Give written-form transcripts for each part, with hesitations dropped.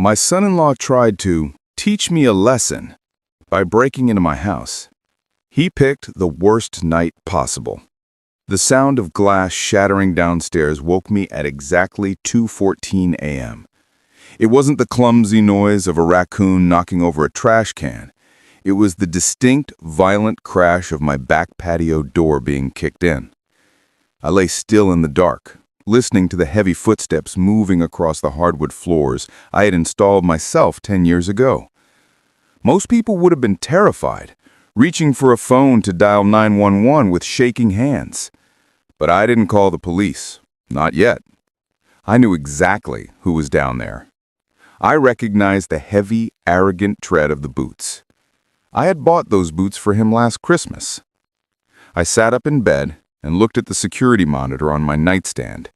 My son-in-law tried to teach me a lesson by breaking into my house. He picked the worst night possible. The sound of glass shattering downstairs woke me at exactly 2:14 a.m. It wasn't the clumsy noise of a raccoon knocking over a trash can. It was the distinct, violent crash of my back patio door being kicked in. I lay still in the dark, listening to the heavy footsteps moving across the hardwood floors I had installed myself 10 years ago. Most people would have been terrified, reaching for a phone to dial 911 with shaking hands. But I didn't call the police, not yet. I knew exactly who was down there. I recognized the heavy, arrogant tread of the boots. I had bought those boots for him last Christmas. I sat up in bed and looked at the security monitor on my nightstand.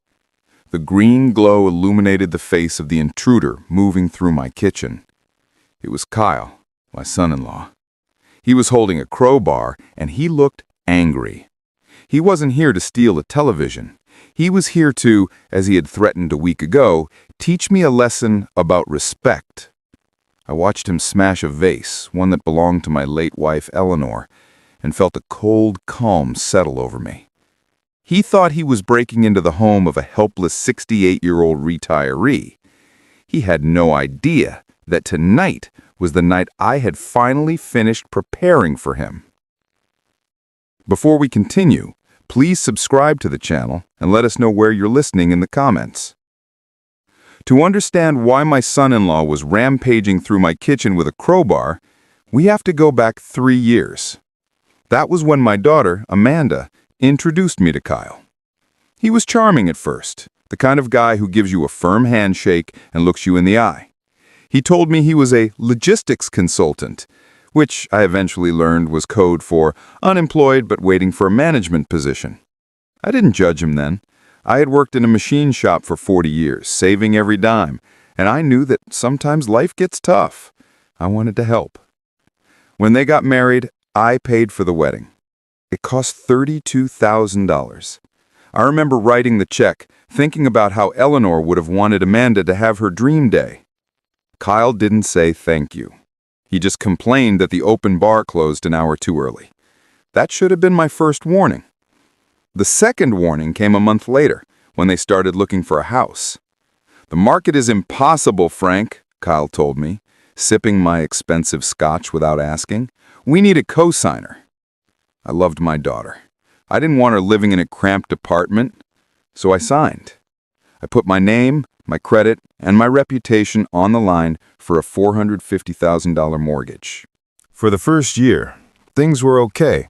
The green glow illuminated the face of the intruder moving through my kitchen. It was Kyle, my son-in-law. He was holding a crowbar, and he looked angry. He wasn't here to steal a television. He was here to, as he had threatened a week ago, teach me a lesson about respect. I watched him smash a vase, one that belonged to my late wife Eleanor, and felt a cold calm settle over me. He thought he was breaking into the home of a helpless 68-year-old retiree. He had no idea that tonight was the night I had finally finished preparing for him. Before we continue, please subscribe to the channel and let us know where you're listening in the comments. To understand why my son-in-law was rampaging through my kitchen with a crowbar, we have to go back 3 years. That was when my daughter, Amanda, introduced me to Kyle. He was charming at first, the kind of guy who gives you a firm handshake and looks you in the eye. He told me he was a logistics consultant, which I eventually learned was code for unemployed but waiting for a management position. I didn't judge him then. I had worked in a machine shop for 40 years, saving every dime, and I knew that sometimes life gets tough. I wanted to help. When they got married, I paid for the wedding. It cost $32,000. I remember writing the check, thinking about how Eleanor would have wanted Amanda to have her dream day. Kyle didn't say thank you. He just complained that the open bar closed an hour too early. That should have been my first warning. The second warning came a month later, when they started looking for a house. "The market is impossible, Frank," Kyle told me, sipping my expensive scotch without asking. "We need a co-signer." I loved my daughter. I didn't want her living in a cramped apartment, so I signed. I put my name, my credit, and my reputation on the line for a $450,000 mortgage. For the first year, things were okay,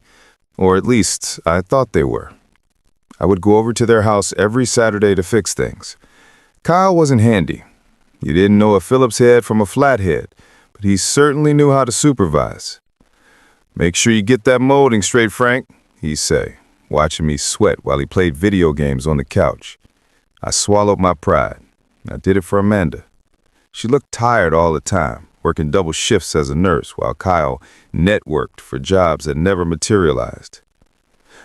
or at least I thought they were. I would go over to their house every Saturday to fix things. Kyle wasn't handy. You didn't know a Phillips head from a flathead, but he certainly knew how to supervise. "Make sure you get that molding straight, Frank," he'd say, watching me sweat while he played video games on the couch. I swallowed my pride. I did it for Amanda. She looked tired all the time, working double shifts as a nurse, while Kyle networked for jobs that never materialized.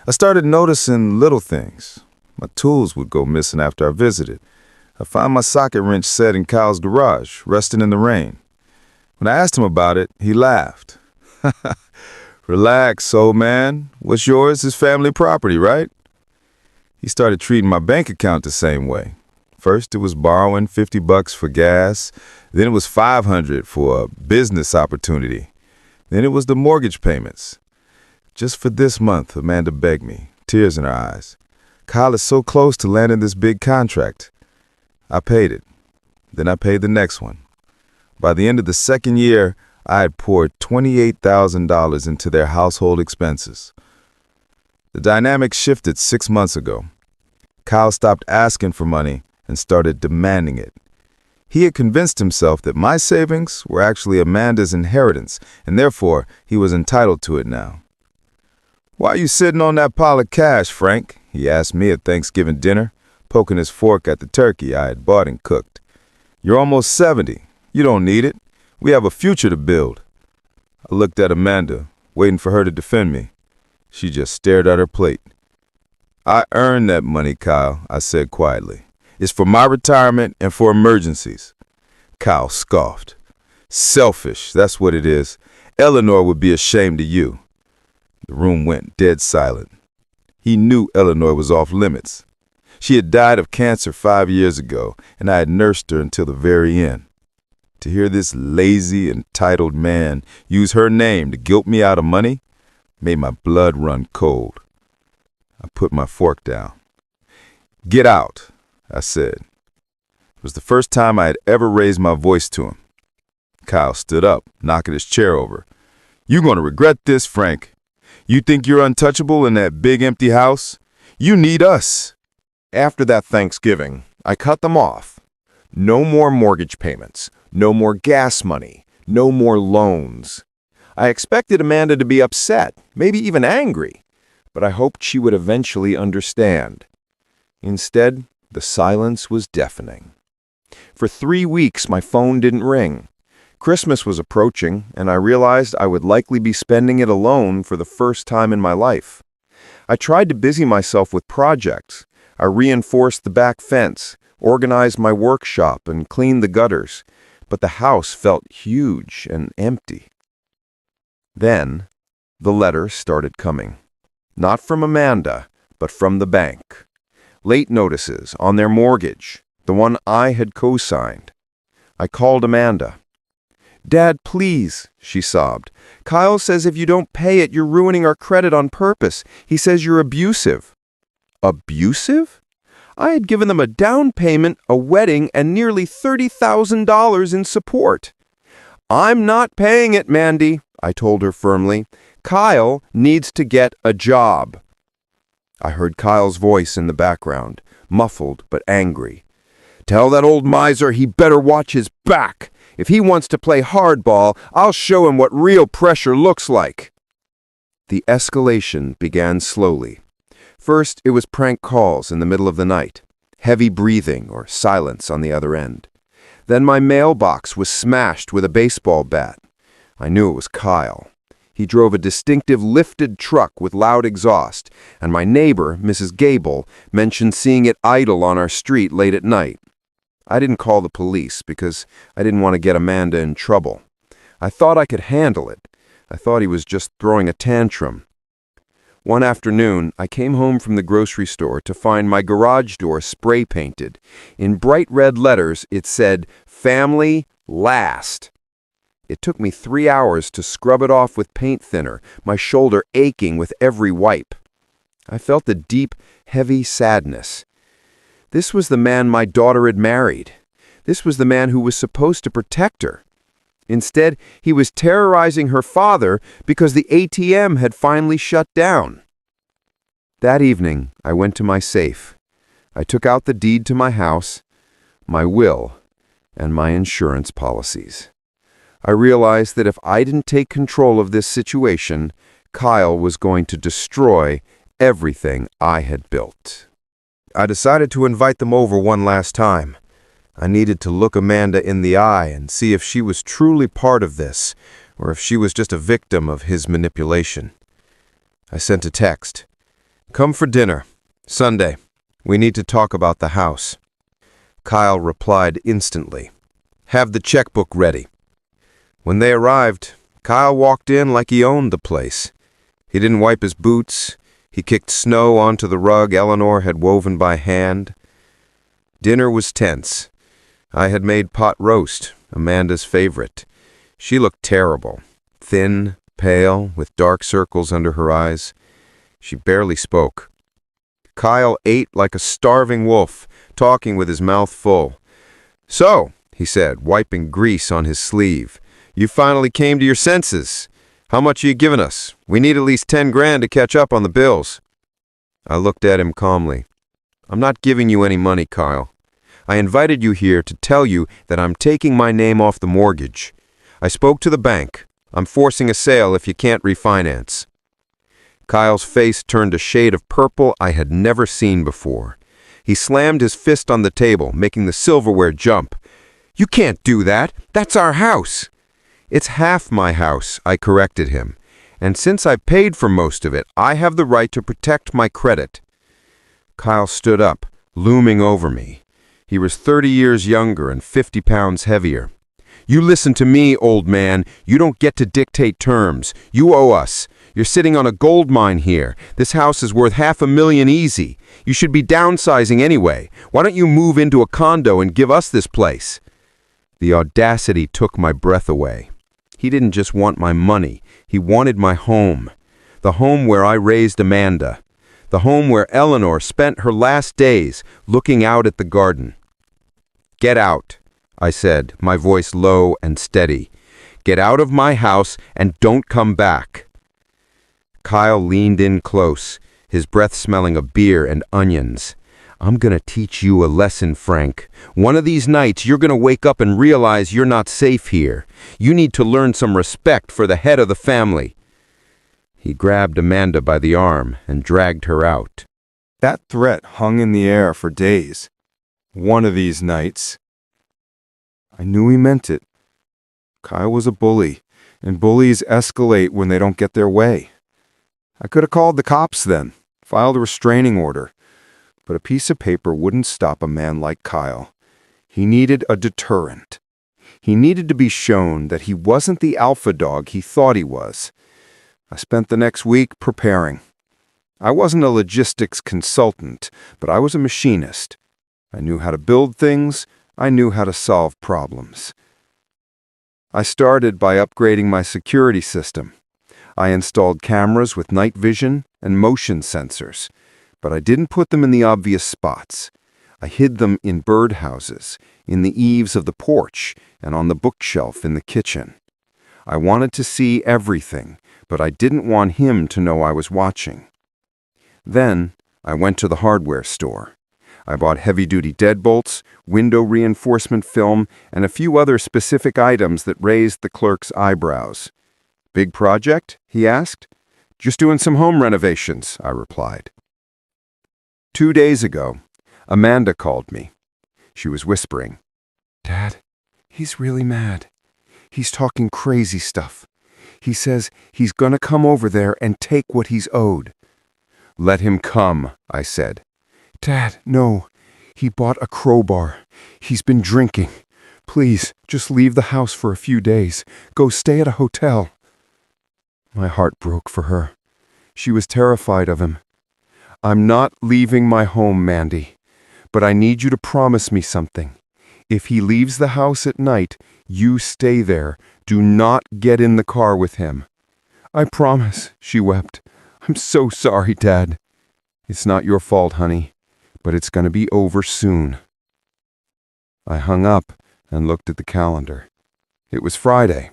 I started noticing little things. My tools would go missing after I visited. I found my socket wrench set in Kyle's garage, resting in the rain. When I asked him about it, he laughed. "Relax, old man. What's yours is family property, right?" He started treating my bank account the same way. First, it was borrowing $50 for gas. Then it was $500 for a business opportunity. Then it was the mortgage payments. "Just for this month," Amanda begged me, tears in her eyes. "Kyle is so close to landing this big contract." I paid it. Then I paid the next one. By the end of the second year, I had poured $28,000 into their household expenses. The dynamic shifted 6 months ago. Kyle stopped asking for money and started demanding it. He had convinced himself that my savings were actually Amanda's inheritance, and therefore he was entitled to it now. "Why are you sitting on that pile of cash, Frank?" he asked me at Thanksgiving dinner, poking his fork at the turkey I had bought and cooked. "You're almost 70. You don't need it. We have a future to build." I looked at Amanda, waiting for her to defend me. She just stared at her plate. "I earned that money, Kyle," I said quietly. "It's for my retirement and for emergencies. Kyle scoffed. Selfish, that's what it is. Eleanor would be ashamed of you. The room went dead silent. He knew Eleanor was off limits. She had died of cancer 5 years ago, and I had nursed her until the very end. To hear this lazy, entitled man use her name to guilt me out of money made my blood run cold. I put my fork down. Get out, I said. It was the first time I had ever raised my voice to him. Kyle stood up, knocking his chair over. You're going to regret this, Frank. You think you're untouchable in that big empty house? You need us. After that Thanksgiving, I cut them off. No more mortgage payments, no more gas money, no more loans. I expected Amanda to be upset, maybe even angry, but I hoped she would eventually understand. Instead, the silence was deafening. For 3 weeks, my phone didn't ring. Christmas was approaching, and I realized I would likely be spending it alone for the first time in my life. I tried to busy myself with projects. I reinforced the back fence, organized my workshop, and cleaned the gutters, but the house felt huge and empty. Then, the letters started coming. Not from Amanda, but from the bank. Late notices on their mortgage, the one I had co-signed. I called Amanda. Dad, please, she sobbed. Kyle says if you don't pay it, you're ruining our credit on purpose. He says you're abusive. Abusive? I had given them a down payment, a wedding, and nearly $30,000 in support. I'm not paying it, Mandy, I told her firmly. Kyle needs to get a job. I heard Kyle's voice in the background, muffled but angry. Tell that old miser he better watch his back. If he wants to play hardball, I'll show him what real pressure looks like. The escalation began slowly. First, it was prank calls in the middle of the night, heavy breathing or silence on the other end. Then my mailbox was smashed with a baseball bat. I knew it was Kyle. He drove a distinctive lifted truck with loud exhaust, and my neighbor, Mrs. Gable, mentioned seeing it idle on our street late at night. I didn't call the police because I didn't want to get Amanda in trouble. I thought I could handle it. I thought he was just throwing a tantrum. One afternoon, I came home from the grocery store to find my garage door spray painted. In bright red letters, it said, "Family Last." It took me 3 hours to scrub it off with paint thinner, my shoulder aching with every wipe. I felt a deep, heavy sadness. This was the man my daughter had married. This was the man who was supposed to protect her. Instead, he was terrorizing her father because the ATM had finally shut down. That evening, I went to my safe. I took out the deed to my house, my will, and my insurance policies. I realized that if I didn't take control of this situation, Kyle was going to destroy everything I had built. I decided to invite them over one last time. I needed to look Amanda in the eye and see if she was truly part of this, or if she was just a victim of his manipulation. I sent a text. Come for dinner. Sunday. We need to talk about the house. Kyle replied instantly. Have the checkbook ready. When they arrived, Kyle walked in like he owned the place. He didn't wipe his boots. He kicked snow onto the rug Eleanor had woven by hand. Dinner was tense. I had made pot roast, Amanda's favorite. She looked terrible, thin, pale, with dark circles under her eyes. She barely spoke. Kyle ate like a starving wolf, talking with his mouth full. So, he said, wiping grease on his sleeve, you finally came to your senses. How much are you giving us? We need at least 10 grand to catch up on the bills. I looked at him calmly. I'm not giving you any money, Kyle. I invited you here to tell you that I'm taking my name off the mortgage. I spoke to the bank. I'm forcing a sale if you can't refinance. Kyle's face turned a shade of purple I had never seen before. He slammed his fist on the table, making the silverware jump. You can't do that. That's our house. It's half my house, I corrected him. And since I paid for most of it, I have the right to protect my credit. Kyle stood up, looming over me. He was 30 years younger and 50 pounds heavier. "You listen to me, old man. You don't get to dictate terms. You owe us. You're sitting on a gold mine here. This house is worth $500,000 easy. You should be downsizing anyway. Why don't you move into a condo and give us this place?" The audacity took my breath away. He didn't just want my money. He wanted my home. The home where I raised Amanda. The home where Eleanor spent her last days looking out at the garden. "Get out," I said, my voice low and steady. "Get out of my house and don't come back." Kyle leaned in close, his breath smelling of beer and onions. "I'm gonna teach you a lesson, Frank. One of these nights you're gonna wake up and realize you're not safe here. You need to learn some respect for the head of the family." He grabbed Amanda by the arm and dragged her out. That threat hung in the air for days. One of these nights. I knew he meant it. Kyle was a bully, and bullies escalate when they don't get their way. I could have called the cops then, filed a restraining order, but a piece of paper wouldn't stop a man like Kyle. He needed a deterrent. He needed to be shown that he wasn't the alpha dog he thought he was. I spent the next week preparing. I wasn't a logistics consultant, but I was a machinist. I knew how to build things. I knew how to solve problems. I started by upgrading my security system. I installed cameras with night vision and motion sensors, but I didn't put them in the obvious spots. I hid them in birdhouses, in the eaves of the porch, and on the bookshelf in the kitchen. I wanted to see everything, but I didn't want him to know I was watching. Then I went to the hardware store. I bought heavy-duty deadbolts, window reinforcement film, and a few other specific items that raised the clerk's eyebrows. "Big project?" he asked. "Just doing some home renovations," I replied. 2 days ago, Amanda called me. She was whispering, "Dad, he's really mad. He's talking crazy stuff. He says he's gonna come over there and take what he's owed." "Let him come," I said. "Dad, no. He bought a crowbar. He's been drinking. Please, just leave the house for a few days. Go stay at a hotel." My heart broke for her. She was terrified of him. "I'm not leaving my home, Mandy, but I need you to promise me something. If he leaves the house at night, you stay there. Do not get in the car with him." "I promise," she wept. "I'm so sorry, Dad." "It's not your fault, honey, but it's going to be over soon." I hung up and looked at the calendar. It was Friday.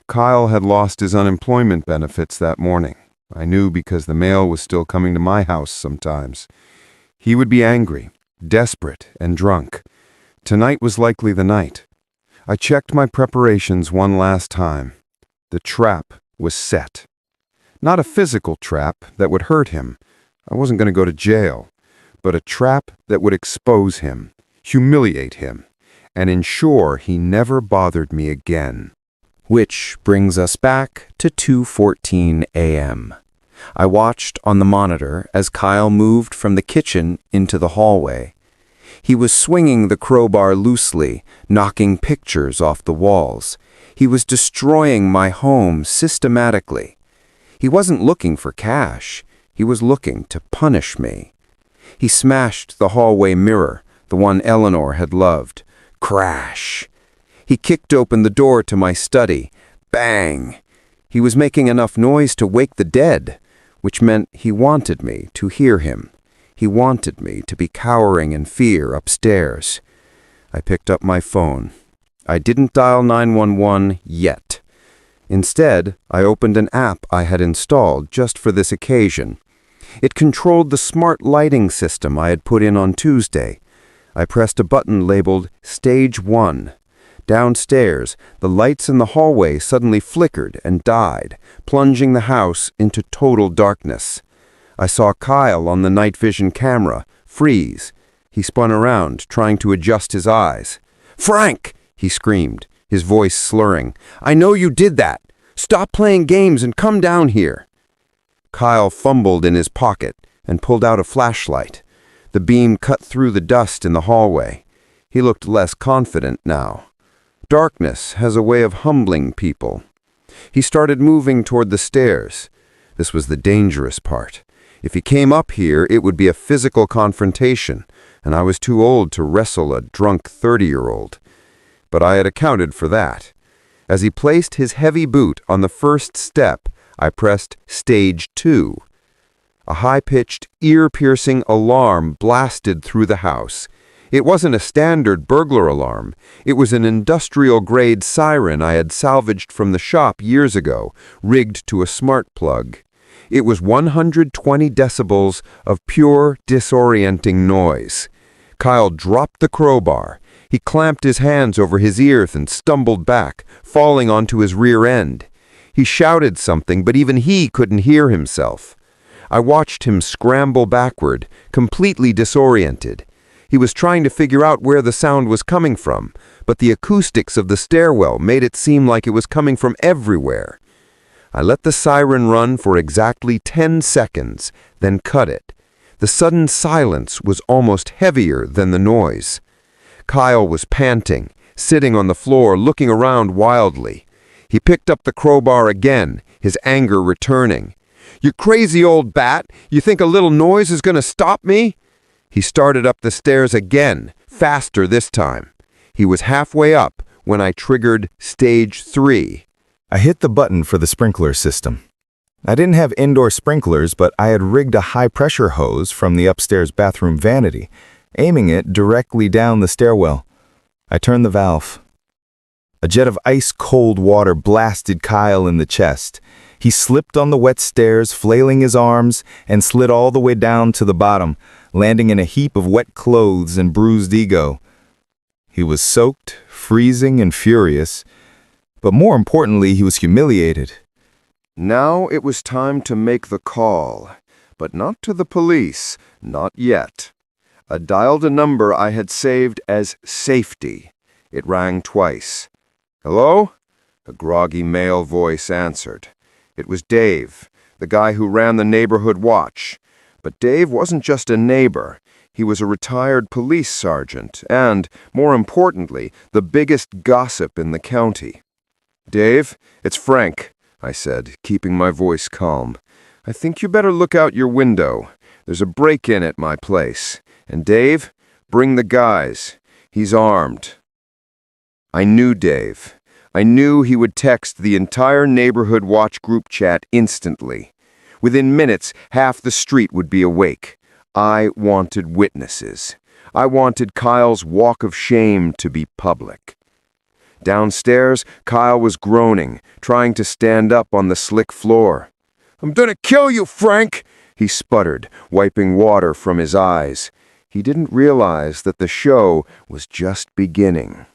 Kyle had lost his unemployment benefits that morning. I knew because the mail was still coming to my house sometimes. He would be angry, desperate, and drunk. Tonight was likely the night. I checked my preparations one last time. The trap was set. Not a physical trap that would hurt him. I wasn't going to go to jail. But a trap that would expose him, humiliate him, and ensure he never bothered me again. Which brings us back to 2:14 a.m. I watched on the monitor as Kyle moved from the kitchen into the hallway. He was swinging the crowbar loosely, knocking pictures off the walls. He was destroying my home systematically. He wasn't looking for cash. He was looking to punish me. He smashed the hallway mirror, the one Eleanor had loved. Crash! He kicked open the door to my study. Bang! He was making enough noise to wake the dead, which meant he wanted me to hear him. He wanted me to be cowering in fear upstairs. I picked up my phone. I didn't dial 911 yet. Instead, I opened an app I had installed just for this occasion. It controlled the smart lighting system I had put in on Tuesday. I pressed a button labeled Stage 1. Downstairs, the lights in the hallway suddenly flickered and died, plunging the house into total darkness. I saw Kyle on the night vision camera freeze. He spun around, trying to adjust his eyes. "Frank!" he screamed, his voice slurring. "I know you did that! Stop playing games and come down here!" Kyle fumbled in his pocket and pulled out a flashlight. The beam cut through the dust in the hallway. He looked less confident now. Darkness has a way of humbling people. He started moving toward the stairs. This was the dangerous part. If he came up here, it would be a physical confrontation, and I was too old to wrestle a drunk 30-year-old. But I had accounted for that. As he placed his heavy boot on the first step, I pressed Stage 2. A high-pitched, ear-piercing alarm blasted through the house. It wasn't a standard burglar alarm. It was an industrial-grade siren I had salvaged from the shop years ago, rigged to a smart plug. It was 120 decibels of pure, disorienting noise. Kyle dropped the crowbar. He clamped his hands over his ears and stumbled back, falling onto his rear end. He shouted something, but even he couldn't hear himself. I watched him scramble backward, completely disoriented. He was trying to figure out where the sound was coming from, but the acoustics of the stairwell made it seem like it was coming from everywhere. I let the siren run for exactly 10 seconds, then cut it. The sudden silence was almost heavier than the noise. Kyle was panting, sitting on the floor, looking around wildly. He picked up the crowbar again, his anger returning. "You crazy old bat! You think a little noise is going to stop me?" He started up the stairs again, faster this time. He was halfway up when I triggered Stage 3. I hit the button for the sprinkler system. I didn't have indoor sprinklers, but I had rigged a high-pressure hose from the upstairs bathroom vanity, aiming it directly down the stairwell. I turned the valve. A jet of ice-cold water blasted Kyle in the chest. He slipped on the wet stairs, flailing his arms, and slid all the way down to the bottom, landing in a heap of wet clothes and bruised ego. He was soaked, freezing, and furious, but more importantly, he was humiliated. Now it was time to make the call, but not to the police, not yet. I dialed a number I had saved as safety. It rang twice. "Hello?" A groggy male voice answered. It was Dave, the guy who ran the neighborhood watch. But Dave wasn't just a neighbor. He was a retired police sergeant and, more importantly, the biggest gossip in the county. "Dave, it's Frank," I said, keeping my voice calm. "I think you better look out your window. There's a break-in at my place. And Dave, bring the guys. He's armed." I knew Dave. I knew he would text the entire neighborhood watch group chat instantly. Within minutes, half the street would be awake. I wanted witnesses. I wanted Kyle's walk of shame to be public. Downstairs, Kyle was groaning, trying to stand up on the slick floor. "I'm gonna kill you, Frank!" he sputtered, wiping water from his eyes. He didn't realize that the show was just beginning.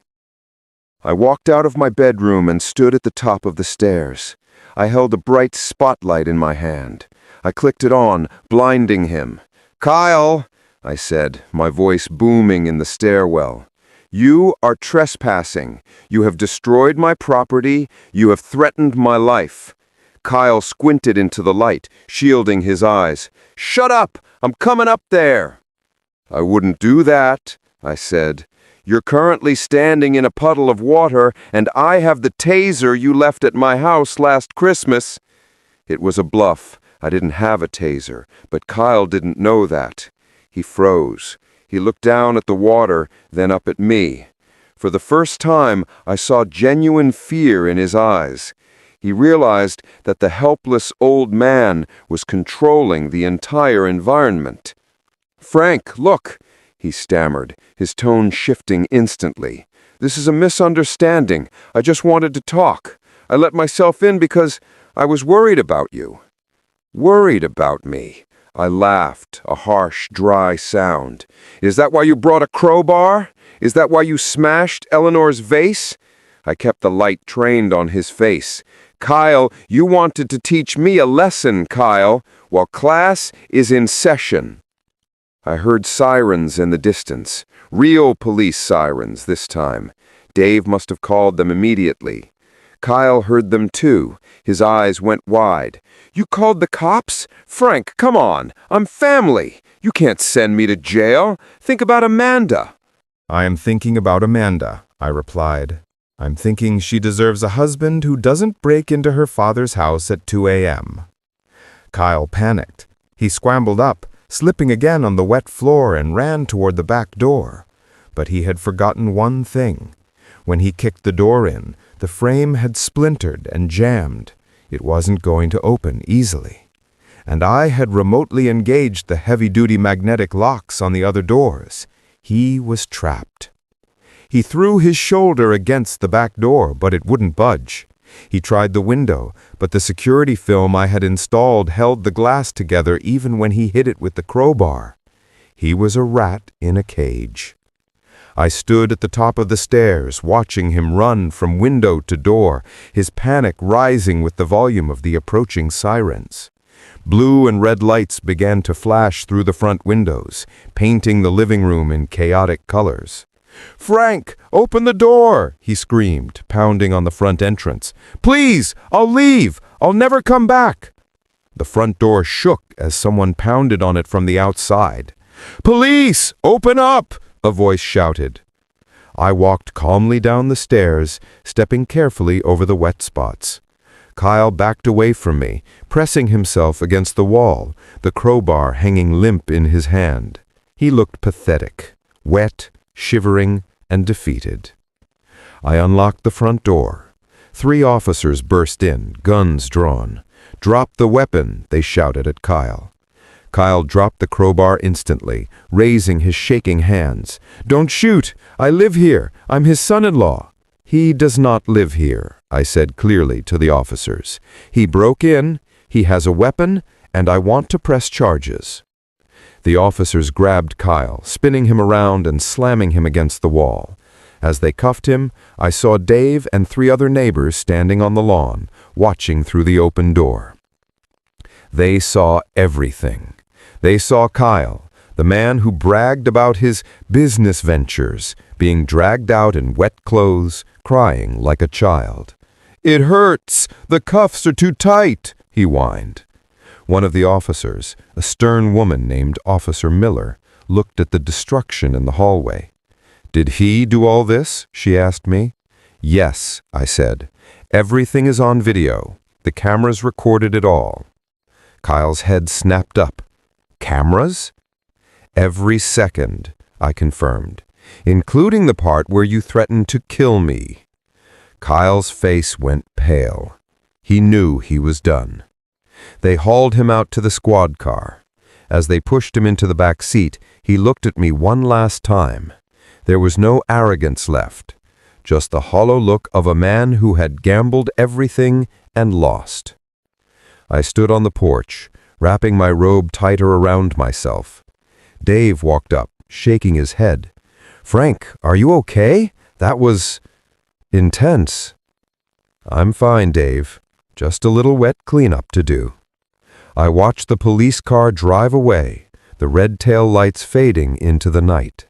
I walked out of my bedroom and stood at the top of the stairs. I held a bright spotlight in my hand. I clicked it on, blinding him. "Kyle," I said, my voice booming in the stairwell. "You are trespassing. You have destroyed my property. You have threatened my life." Kyle squinted into the light, shielding his eyes. "Shut up! I'm coming up there!" "I wouldn't do that," I said. "You're currently standing in a puddle of water, and I have the taser you left at my house last Christmas." It was a bluff. I didn't have a taser, but Kyle didn't know that. He froze. He looked down at the water, then up at me. For the first time, I saw genuine fear in his eyes. He realized that the helpless old man was controlling the entire environment. "Frank, look," he stammered, his tone shifting instantly. "This is a misunderstanding. I just wanted to talk. I let myself in because I was worried about you." "Worried about me?" I laughed, a harsh, dry sound. "Is that why you brought a crowbar? Is that why you smashed Eleanor's vase?" I kept the light trained on his face. "Kyle, you wanted to teach me a lesson, Kyle, while class is in session." I heard sirens in the distance, real police sirens this time. Dave must have called them immediately. Kyle heard them too. His eyes went wide. "You called the cops? Frank, come on. I'm family. You can't send me to jail. Think about Amanda." I am thinking about Amanda, I replied. I'm thinking she deserves a husband who doesn't break into her father's house at 2 a.m. Kyle panicked. He scrambled up, slipping again on the wet floor, and ran toward the back door. But he had forgotten one thing. When he kicked the door in, the frame had splintered and jammed. It wasn't going to open easily. And I had remotely engaged the heavy-duty magnetic locks on the other doors. He was trapped. He threw his shoulder against the back door, but it wouldn't budge. He tried the window, but the security film I had installed held the glass together even when he hit it with the crowbar. He was a rat in a cage. I stood at the top of the stairs, watching him run from window to door, his panic rising with the volume of the approaching sirens. Blue and red lights began to flash through the front windows, painting the living room in chaotic colors. "Frank, open the door!" he screamed, pounding on the front entrance. "Please, I'll leave! I'll never come back!" The front door shook as someone pounded on it from the outside. "Police, open up!" a voice shouted. I walked calmly down the stairs, stepping carefully over the wet spots. Kyle backed away from me, pressing himself against the wall, the crowbar hanging limp in his hand. He looked pathetic, wet, shivering, and defeated. I unlocked the front door. 3 officers burst in, guns drawn. "Drop the weapon," they shouted at Kyle. Kyle dropped the crowbar instantly, raising his shaking hands. "Don't shoot! I live here! I'm his son-in-law!" "He does not live here," I said clearly to the officers. "He broke in, he has a weapon, and I want to press charges." The officers grabbed Kyle, spinning him around and slamming him against the wall. As they cuffed him, I saw Dave and 3 other neighbors standing on the lawn, watching through the open door. They saw everything. They saw Kyle, the man who bragged about his business ventures, being dragged out in wet clothes, crying like a child. "It hurts! The cuffs are too tight!" he whined. One of the officers, a stern woman named Officer Miller, looked at the destruction in the hallway. "Did he do all this?" she asked me. "Yes," I said. "Everything is on video. The cameras recorded it all." Kyle's head snapped up. "Cameras?" "Every second," I confirmed, "including the part where you threatened to kill me." Kyle's face went pale. He knew he was done. They hauled him out to the squad car. As they pushed him into the back seat, he looked at me one last time. There was no arrogance left, just the hollow look of a man who had gambled everything and lost. I stood on the porch, wrapping my robe tighter around myself. Dave walked up, shaking his head. "Frank, are you okay? That was intense." "I'm fine, Dave. Just a little wet cleanup to do." I watched the police car drive away, the red tail lights fading into the night.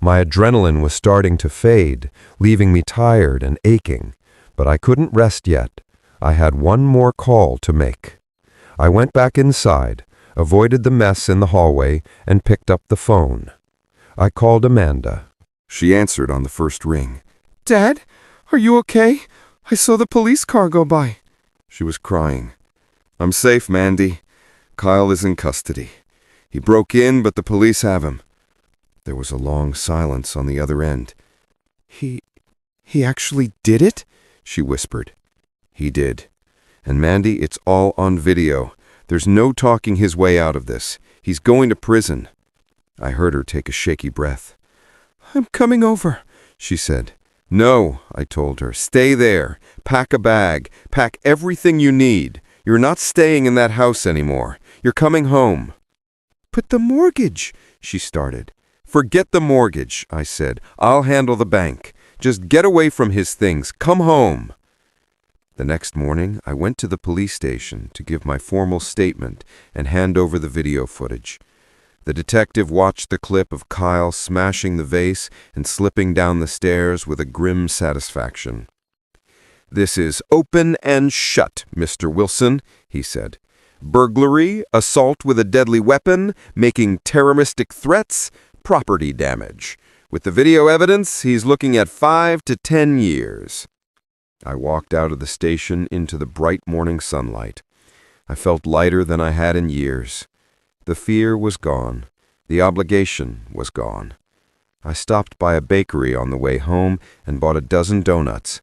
My adrenaline was starting to fade, leaving me tired and aching, but I couldn't rest yet. I had one more call to make. I went back inside, avoided the mess in the hallway, and picked up the phone. I called Amanda. She answered on the first ring. "Dad, are you okay? I saw the police car go by." She was crying. "I'm safe, Mandy. Kyle is in custody. He broke in, but the police have him." There was a long silence on the other end. He actually did it?" she whispered. "He did. And Mandy, it's all on video. There's no talking his way out of this. He's going to prison." I heard her take a shaky breath. "I'm coming over," she said. "No," I told her. "Stay there. Pack a bag. Pack everything you need. You're not staying in that house anymore. You're coming home." "But the mortgage," she started. "Forget the mortgage," I said. "I'll handle the bank. Just get away from his things. Come home." The next morning, I went to the police station to give my formal statement and hand over the video footage. The detective watched the clip of Kyle smashing the vase and slipping down the stairs with a grim satisfaction. "This is open and shut, Mr. Wilson," he said. "Burglary, assault with a deadly weapon, making terroristic threats, property damage. With the video evidence, he's looking at 5 to 10 years. I walked out of the station into the bright morning sunlight. I felt lighter than I had in years. The fear was gone. The obligation was gone. I stopped by a bakery on the way home and bought a dozen donuts.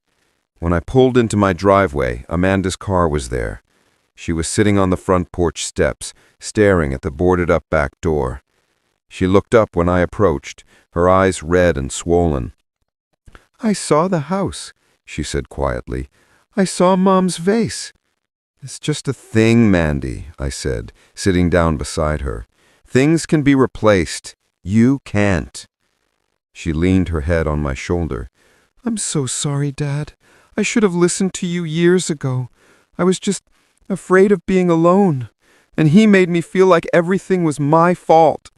When I pulled into my driveway, Amanda's car was there. She was sitting on the front porch steps, staring at the boarded-up back door. She looked up when I approached, her eyes red and swollen. I saw the house, she said quietly. I saw Mom's vase. It's just a thing, Mandy, I said, sitting down beside her. Things can be replaced. You can't. She leaned her head on my shoulder. I'm so sorry, Dad. I should have listened to you years ago. I was just afraid of being alone, and he made me feel like everything was my fault.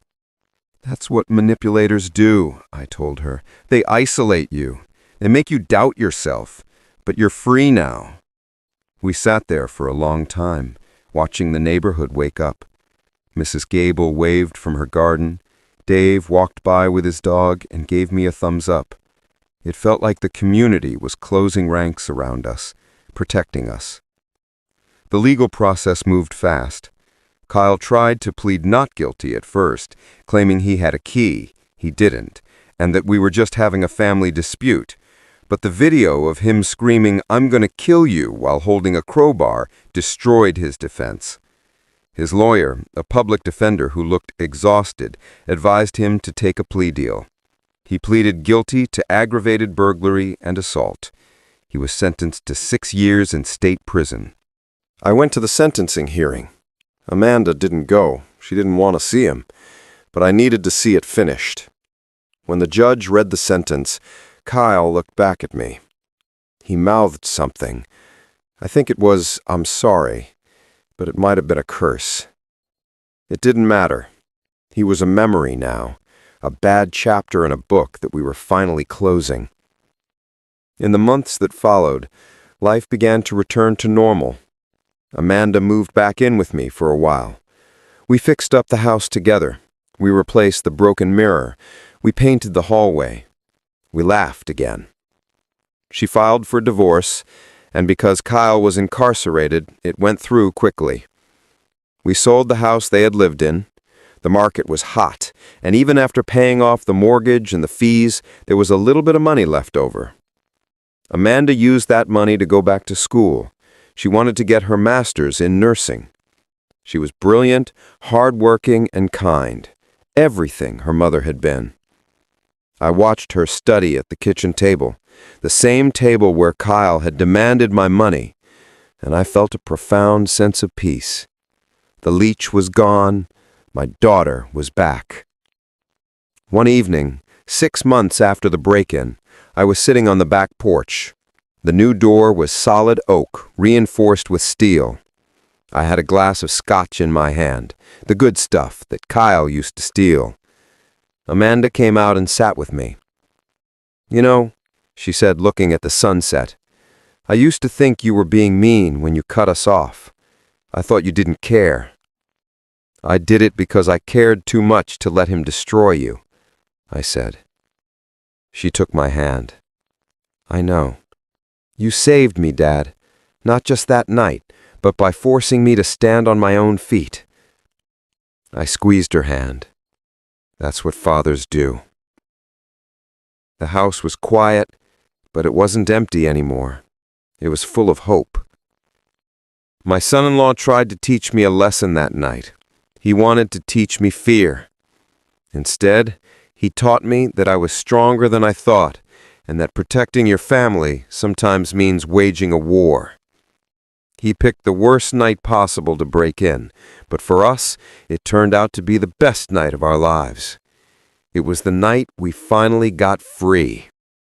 That's what manipulators do, I told her. They isolate you. They make you doubt yourself. But you're free now. We sat there for a long time, watching the neighborhood wake up. Mrs. Gable waved from her garden. Dave walked by with his dog and gave me a thumbs up. It felt like the community was closing ranks around us, protecting us. The legal process moved fast. Kyle tried to plead not guilty at first, claiming he had a key. He didn't, and that we were just having a family dispute. But the video of him screaming, "I'm going to kill you," while holding a crowbar, destroyed his defense. His lawyer, a public defender who looked exhausted, advised him to take a plea deal. He pleaded guilty to aggravated burglary and assault. He was sentenced to 6 years in state prison. I went to the sentencing hearing. Amanda didn't go. She didn't want to see him. But I needed to see it finished. When the judge read the sentence, Kyle looked back at me. He mouthed something. I think it was, "I'm sorry," but it might have been a curse. It didn't matter. He was a memory now, a bad chapter in a book that we were finally closing. In the months that followed, life began to return to normal. Amanda moved back in with me for a while. We fixed up the house together. We replaced the broken mirror. We painted the hallway. We laughed again. She filed for divorce, and because Kyle was incarcerated, it went through quickly. We sold the house they had lived in. The market was hot, and even after paying off the mortgage and the fees, there was a little bit of money left over. Amanda used that money to go back to school. She wanted to get her master's in nursing. She was brilliant, hard-working, and kind. Everything her mother had been. I watched her study at the kitchen table, the same table where Kyle had demanded my money, and I felt a profound sense of peace. The leech was gone. My daughter was back. One evening, 6 months after the break-in, I was sitting on the back porch. The new door was solid oak, reinforced with steel. I had a glass of scotch in my hand, the good stuff that Kyle used to steal. Amanda came out and sat with me. "You know," she said, looking at the sunset, "I used to think you were being mean when you cut us off. I thought you didn't care." "I did it because I cared too much to let him destroy you," I said. She took my hand. "I know. You saved me, Dad, not just that night, but by forcing me to stand on my own feet." I squeezed her hand. That's what fathers do. The house was quiet, but it wasn't empty anymore. It was full of hope. My son-in-law tried to teach me a lesson that night. He wanted to teach me fear. Instead, he taught me that I was stronger than I thought, and that protecting your family sometimes means waging a war. He picked the worst night possible to break in, but for us, it turned out to be the best night of our lives. It was the night we finally got free.